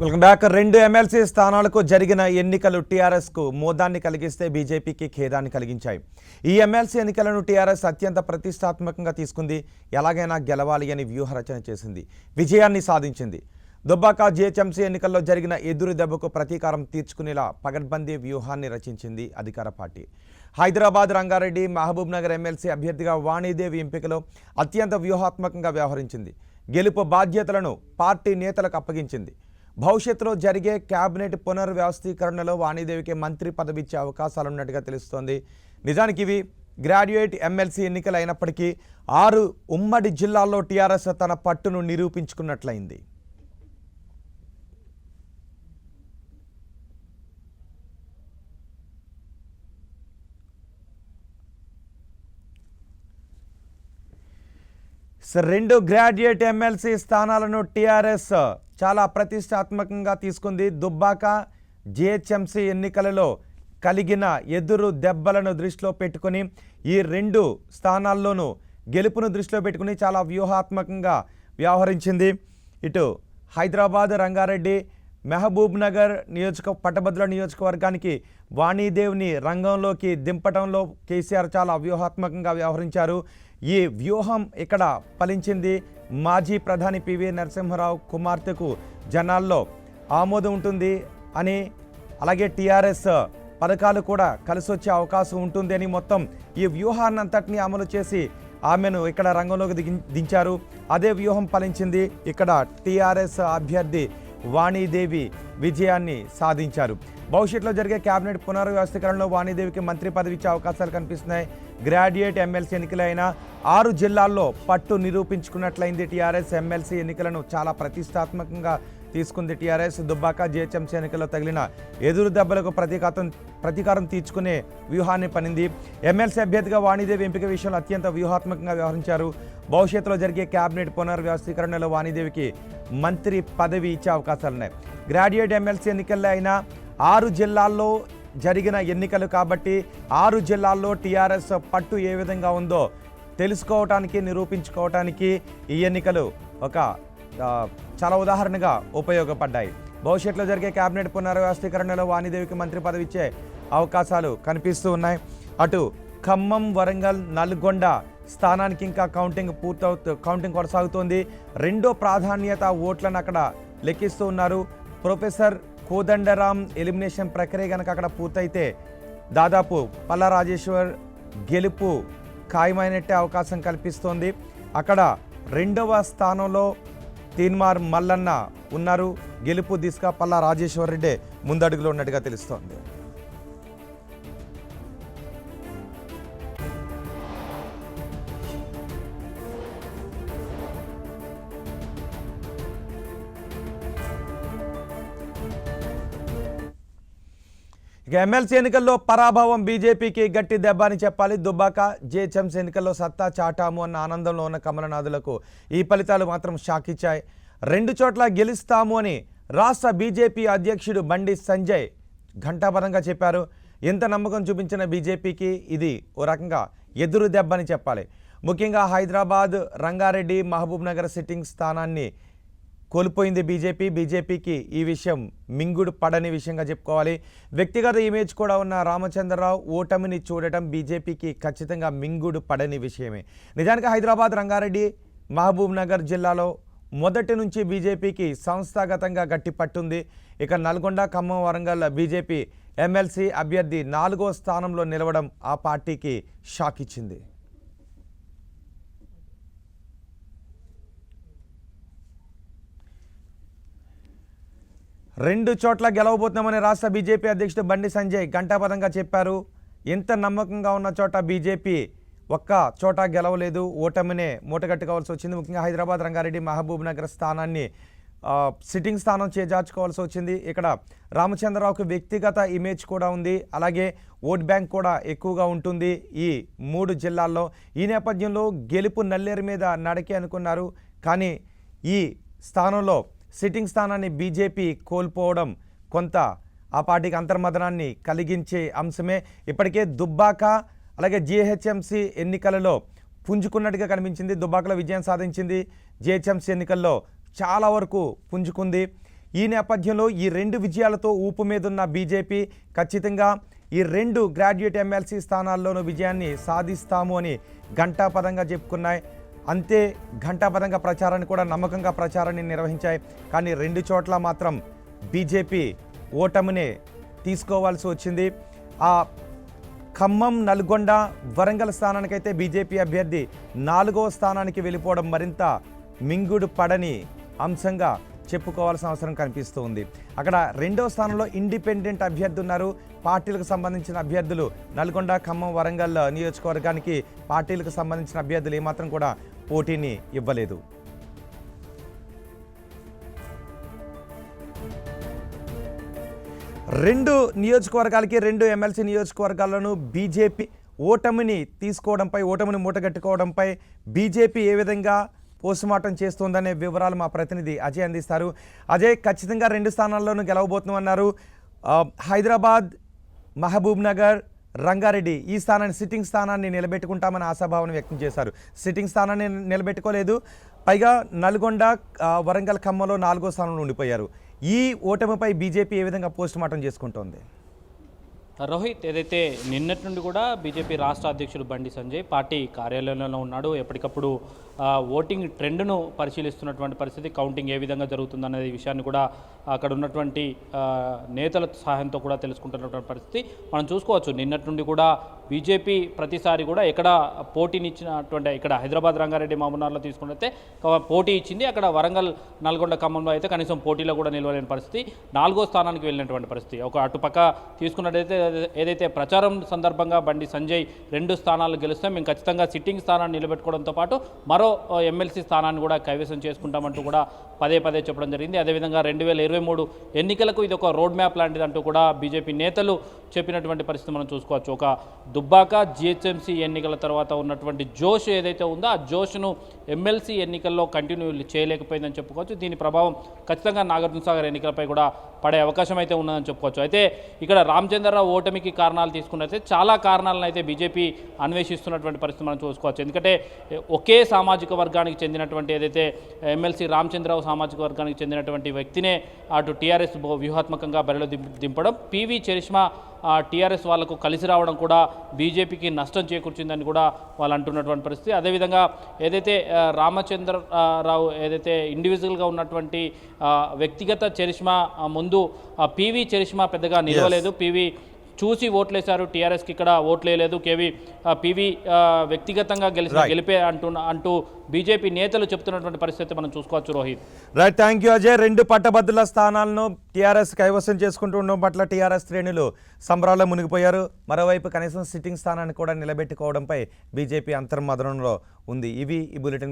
Welcome back. 2 MLC స్థానాలకు జరిగిన ఎన్నికలు టీఆర్ఎస్కు మోదాన్ని కలిగిస్తే బీజేపీకి ఖేదాన్ని కలిగించాయి. ఈ ఎమ్మెల్సీ ఎన్నికలను టీఆర్ఎస్ అత్యంత ప్రతిష్టాత్మకంగా తీసుకుంది. ఎలాగైనా గెలవాలి అని వ్యూహరచన చేసింది, విజయాన్ని సాధించింది. దుబ్బాక జీహెచ్ఎంసీ ఎన్నికల్లో జరిగిన ఎదురు దెబ్బకు ప్రతీకారం తీర్చుకునేలా పగడ్బందీ వ్యూహాన్ని రచించింది అధికార పార్టీ. హైదరాబాద్ రంగారెడ్డి మహబూబ్ నగర్ ఎమ్మెల్సీ అభ్యర్థిగా వాణీదేవి ఎంపికలో అత్యంత వ్యూహాత్మకంగా వ్యవహరించింది. గెలుపు బాధ్యతలను పార్టీ నేతలకు అప్పగించింది. భవిష్యత్తులో జరిగే కేబినెట్ పునర్వ్యవస్థీకరణలో వాణీదేవికి మంత్రి పదవి ఇచ్చే అవకాశాలున్నట్టుగా తెలుస్తోంది. నిజానికి ఇవి గ్రాడ్యుయేట్ ఎమ్మెల్సీ ఎన్నికలు అయినప్పటికీ 6 ఉమ్మడి జిల్లాల్లో టీఆర్ఎస్ తన పట్టును నిరూపించుకున్నట్లయింది. రెండు గ్రాడ్యుయేట్ ఎమ్మెల్సీ స్థానాలను టీఆర్ఎస్ చాలా ప్రతిష్టాత్మకంగా తీసుకుంది. దుబ్బాక జీహెచ్ఎంసీ ఎన్నికలలో కలిగిన ఎదురు దెబ్బలను దృష్టిలో పెట్టుకుని ఈ 2 స్థానాల్లోనూ గెలుపును దృష్టిలో పెట్టుకుని చాలా వ్యూహాత్మకంగా వ్యవహరించింది. ఇటు హైదరాబాద్ రంగారెడ్డి మహబూబ్ నగర్ పట్టభద్రుల నియోజకవర్గానికి వాణీదేవిని రంగంలోకి దింపడంలో కేసీఆర్ చాలా వ్యూహాత్మకంగా వ్యవహరించారు. ఈ వ్యూహం ఇక్కడ ఫలించింది. మాజీ ప్రధాని పివి నరసింహారావు కుమార్తెకు జనాల్లో ఆమోదం ఉంటుంది అని, అలాగే టీఆర్ఎస్ పథకాలు కూడా కలిసి వచ్చే అవకాశం ఉంటుంది అని మొత్తం ఈ వ్యూహాన్నంతటినీ అమలు చేసి ఆమెను ఇక్కడ రంగంలోకి దించారు. అదే వ్యూహం ఫలించింది. ఇక్కడ టీఆర్ఎస్ అభ్యర్థి వాణీదేవి విజయాన్ని సాధించారు. భవిష్యత్తులో జరిగే కేబినెట్ పునర్వ్యవస్థీకరణలో వాణీదేవికి మంత్రి పదవి ఇచ్చే అవకాశాలు కనిపిస్తున్నాయి. గ్రాడ్యుయేట్ ఎమ్మెల్సీ ఎన్నికలైన 6 జిల్లాల్లో పట్టు నిరూపించుకున్నట్లయింది. టీఆర్ఎస్ ఎమ్మెల్సీ ఎన్నికలను చాలా ప్రతిష్టాత్మకంగా తీసుకుంది. టీఆర్ఎస్ దుబ్బాక జీహెచ్ఎంసీ ఎన్నికల్లో తగిలిన ఎదురు దెబ్బలకు ప్రతీకారం తీర్చుకునే వ్యూహాన్ని పనింది. ఎమ్మెల్సీ అభ్యర్థిగా వాణీదేవి ఎంపిక విషయంలో అత్యంత వ్యూహాత్మకంగా వ్యవహరించారు. భవిష్యత్తులో జరిగే కేబినెట్ పునర్వ్యవస్థీకరణలో వాణీదేవికి మంత్రి పదవి ఇచ్చే అవకాశాలున్నాయి. గ్రాడ్యుయేట్ ఎమ్మెల్సీ ఎన్నికల్లో అయినా 6 జిల్లాల్లో జరిగిన ఎన్నికలు కాబట్టి 6 జిల్లాల్లో టీఆర్ఎస్ పట్టు ఏ విధంగా ఉందో తెలుసుకోవటానికి, నిరూపించుకోవటానికి ఈ ఎన్నికలు ఒక చాలా ఉదాహరణగా ఉపయోగపడ్డాయి. భవిష్యత్తులో జరిగే కేబినెట్ పునర్వ్యవస్థీకరణలో వాణీదేవికి మంత్రి పదవి ఇచ్చే అవకాశాలు కనిపిస్తూ ఉన్నాయి. అటు ఖమ్మం, వరంగల్, నల్గొండ స్థానానికి ఇంకా కౌంటింగ్ కొనసాగుతోంది. 2వ ప్రాధాన్యత ఓట్లను అక్కడ లెక్కిస్తూ ఉన్నారు. ప్రొఫెసర్ కోదండరాం ఎలిమినేషన్ ప్రక్రియ కనుక అక్కడ పూర్తయితే దాదాపు పల్లా రాజేశ్వర్ గెలుపు ఖాయమైనట్టే అవకాశం కల్పిస్తోంది. అక్కడ 2వ స్థానంలో తీన్మార్ మల్లన్న ఉన్నారు. గెలుపు దిశగా పల్లా రాజేశ్వర్ రెడ్డి ముందడుగులో ఉన్నట్టుగా తెలుస్తోంది. ఇక ఎమ్మెల్సీ ఎన్నికల్లో పరాభవం బీజేపీకి గట్టి దెబ్బ అని చెప్పాలి. దుబ్బాక జీహెచ్ఎంసీ ఎన్నికల్లో సత్తా చాటాము అన్న ఆనందంలో ఉన్న కమలనాథులకు ఈ ఫలితాలు మాత్రం షాక్ ఇచ్చాయి. 2 చోట్ల గెలుస్తాము అని రాష్ట్ర బీజేపీ అధ్యక్షుడు బండి సంజయ్ ఘంటాపథంగా చెప్పారు. ఎంత నమ్మకం చూపించిన బీజేపీకి ఇది ఓ రకంగా ఎదురు దెబ్బ అని చెప్పాలి. ముఖ్యంగా హైదరాబాద్, రంగారెడ్డి, మహబూబ్ నగర్ సిట్టింగ్ స్థానాన్ని కోల్పోయింది బీజేపీకి ఈ విషయం మింగుడు పడని విషయంగా చెప్పుకోవాలి. వ్యక్తిగత ఇమేజ్ కూడా ఉన్న రామచంద్రరావు ఓటమిని చూడటం బీజేపీకి ఖచ్చితంగా మింగుడు పడని విషయమే. నిజానికి హైదరాబాద్, రంగారెడ్డి, మహబూబ్ నగర్ జిల్లాలో మొదటి నుంచి బీజేపీకి సంస్థాగతంగా గట్టి పట్టుంది. ఇక నల్గొండ, ఖమ్మం, వరంగల్ బీజేపీ ఎమ్మెల్సీ అభ్యర్థి 4వ స్థానంలో నిలవడం ఆ పార్టీకి షాక్ ఇచ్చింది. రెండు చోట్ల గెలవబోతున్నామని రాష్ట్ర బీజేపీ అధ్యక్షుడు బండి సంజయ్ ఘంటాపథంగా చెప్పారు. ఎంత నమ్మకంగా ఉన్న చోట బీజేపీ ఒక్క చోట గెలవలేదు, ఓటమినే మూటగట్టుకోవాల్సి వచ్చింది. ముఖ్యంగా హైదరాబాద్, రంగారెడ్డి, మహబూబ్ నగర్ స్థానాన్ని సిట్టింగ్ స్థానం చేజార్చుకోవాల్సి వచ్చింది. ఇక్కడ రామచంద్రరావుకు వ్యక్తిగత ఇమేజ్ కూడా ఉంది, అలాగే ఓట్ బ్యాంక్ కూడా ఎక్కువగా ఉంటుంది ఈ 3 జిల్లాల్లో. ఈ నేపథ్యంలో గెలుపు నల్లేరు మీద నడకే అనుకున్నారు. కానీ ఈ స్థానంలో సిట్టింగ్ స్థానాన్ని బీజేపీ కోల్పోవడం కొంత ఆ పార్టీకి అంతర్మదనాన్ని కలిగించే అంశమే. ఇప్పటికే దుబ్బాక అలాగే జీహెచ్ఎంసీ ఎన్నికలలో పుంజుకున్నట్టుగా కనిపించింది. దుబ్బాకలో విజయం సాధించింది. జీహెచ్ఎంసీ ఎన్నికల్లో చాలా వరకు పుంజుకుంది. ఈ నేపథ్యంలో ఈ 2 విజయాలతో ఊపు మీదున్న బీజేపీ ఖచ్చితంగా ఈ 2 గ్రాడ్యుయేట్ ఎమ్మెల్సీ స్థానాల్లోనూ విజయాన్ని సాధిస్తాము అని ఘంటాపదంగా చెప్పుకున్నాయి. అంతే ఘంటాపదంగా ప్రచారాన్ని కూడా నమ్మకంగా ప్రచారాన్ని నిర్వహించాయి. కానీ 2 చోట్ల మాత్రం బీజేపీ ఓటమిని తీసుకోవాల్సి వచ్చింది. ఆ ఖమ్మం, నల్గొండ, వరంగల్ స్థానానికైతే బీజేపీ అభ్యర్థి 4వ స్థానానికి వెళ్ళిపోవడం మరింత మింగుడు పడని అంశంగా చెప్పుకోవాల్సిన అవసరం కనిపిస్తూ ఉంది. అక్కడ 2వ స్థానంలో ఇండిపెండెంట్ అభ్యర్థి ఉన్నారు. పార్టీలకు సంబంధించిన అభ్యర్థులు నల్గొండ, ఖమ్మం, వరంగల్ నియోజకవర్గానికి పార్టీలకు సంబంధించిన అభ్యర్థులు ఏమాత్రం కూడా పోటీని ఇవ్వలేదు. రెండు నియోజకవర్గాలకి 2 ఎమ్మెల్సీ నియోజకవర్గాల్లోనూ బీజేపీ ఓటమిని తీసుకోవడంపై, ఓటమిని మూటగట్టుకోవడంపై బీజేపీ ఏ విధంగా పోస్టుమార్టం చేస్తోందనే వివరాలు మా ప్రతినిధి అజయ్ అందిస్తారు. అజయ్, ఖచ్చితంగా 2 స్థానాల్లోనూ గెలవబోతున్నామన్నారు. హైదరాబాద్, మహబూబ్ నగర్, రంగారెడ్డి ఈ స్థానాన్ని, సిట్టింగ్ స్థానాన్ని నిలబెట్టుకుంటామని ఆశాభావం వ్యక్తం చేశారు. సిట్టింగ్ స్థానాన్ని నిలబెట్టుకోలేదు. పైగా నల్గొండ, వరంగల్, ఖమ్మంలో 4వ స్థానంలో ఉండిపోయారు. ఈ ఓటమిపై బీజేపీ ఏ విధంగా పోస్టుమార్టం చేసుకుంటోంది? రోహిత్, ఏదైతే నిన్నటి నుండి కూడా బీజేపీ రాష్ట్ర అధ్యక్షుడు బండి సంజయ్ పార్టీ కార్యాలయంలో ఉన్నాడు. ఎప్పటికప్పుడు ఓటింగ్ ట్రెండ్ను పరిశీలిస్తున్నటువంటి పరిస్థితి, కౌంటింగ్ ఏ విధంగా జరుగుతుందనే విషయాన్ని కూడా అక్కడ ఉన్నటువంటి నేతల సహాయంతో కూడా తెలుసుకుంటున్నటువంటి పరిస్థితి మనం చూసుకోవచ్చు. నిన్నటి నుండి కూడా బీజేపీ ప్రతిసారి కూడా ఎక్కడ పోటీనిచ్చినటువంటి, ఇక్కడ హైదరాబాద్, రంగారెడ్డి, మహబూబ్నగర్లో తీసుకుంటే పోటీ ఇచ్చింది. అక్కడ వరంగల్, నల్గొండ, ఖమ్మంలో అయితే కనీసం పోటీలో కూడా నిలవలేని పరిస్థితి, 4వ స్థానానికి వెళ్ళినటువంటి పరిస్థితి. ఒక అటుపక్క తీసుకున్నట్టయితే ఏదైతే ప్రచారం సందర్భంగా బండి సంజయ్ 2 స్థానాలు గెలుస్తాం, మేము ఖచ్చితంగా సిట్టింగ్ స్థానాన్ని నిలబెట్టుకోవడంతో పాటు మరో ఎమ్మెల్సీ స్థానాన్ని కూడా కైవసం చేసుకుంటామంటూ కూడా పదే చెప్పడం జరిగింది. అదేవిధంగా 2023 ఎన్నికలకు ఇది ఒక రోడ్ మ్యాప్ లాంటిదంటూ కూడా బీజేపీ నేతలు చెప్పినటువంటి పరిస్థితి మనం చూసుకోవచ్చు. ఒక దుబ్బాక జిహెచ్ఎంసీ ఎన్నికల తర్వాత ఉన్నటువంటి జోష్ ఏదైతే ఉందో ఆ జోష్ను ఎమ్మెల్సీ ఎన్నికల్లో కంటిన్యూ చేయలేకపోయిందని చెప్పుకోవచ్చు. దీని ప్రభావం ఖచ్చితంగా నాగార్జునసాగర్ ఎన్నికలపై కూడా పడే అవకాశం అయితే ఉన్నదని చెప్పుకోవచ్చు. అయితే ఇక్కడ రామచంద్రరావు ఓటమికి కారణాలు తీసుకున్నట్లయితే చాలా కారణాలను అయితే బీజేపీ అన్వేషిస్తున్నటువంటి పరిస్థితి మనం చూసుకోవచ్చు. ఎందుకంటే ఒకే సామాజిక వర్గానికి చెందినటువంటి ఏదైతే ఎమ్మెల్సీ రామచంద్రరావు సామాజిక వర్గానికి చెందినటువంటి వ్యక్తినే అటు టీఆర్ఎస్ వ్యూహాత్మకంగా బరిలో దింపడం, పివి చరిష్మా టీఆర్ఎస్ వాళ్లకు కలిసి రావడం కూడా బీజేపీకి నష్టం చేకూర్చిందని కూడా వాళ్ళు అంటున్నటువంటి పరిస్థితి. అదేవిధంగా ఏదైతే రామచంద్రరావు ఏదైతే ఇండివిజువల్గా ఉన్నటువంటి వ్యక్తిగత చరిష్మా ముందు పివి చరిష్మా పెద్దగా నిలవలేదు. పివి చూసి ఓట్లేశారు, టీఆర్ఎస్కి ఇక్కడ ఓట్లేయలేదు. పివి వ్యక్తిగతంగా గెలిపే అంటూ బీజేపీ నేతలు చెప్తున్నటువంటి పరిస్థితి మనం చూసుకోవచ్చు. Rohit, right, thank you Ajay. 2 పట్టభద్రుల స్థానాలను టీఆర్ఎస్ కైవసం చేసుకుంటూ ఉండడం పట్ల టీఆర్ఎస్ శ్రేణులు సంబరాల్లో మునిగిపోయారు. మరోవైపు కనీసం సిట్టింగ్ స్థానాన్ని కూడా నిలబెట్టుకోవడంపై బీజేపీ అంతర్మదనంలో ఉంది. ఇవి ఈ బులెటిన్.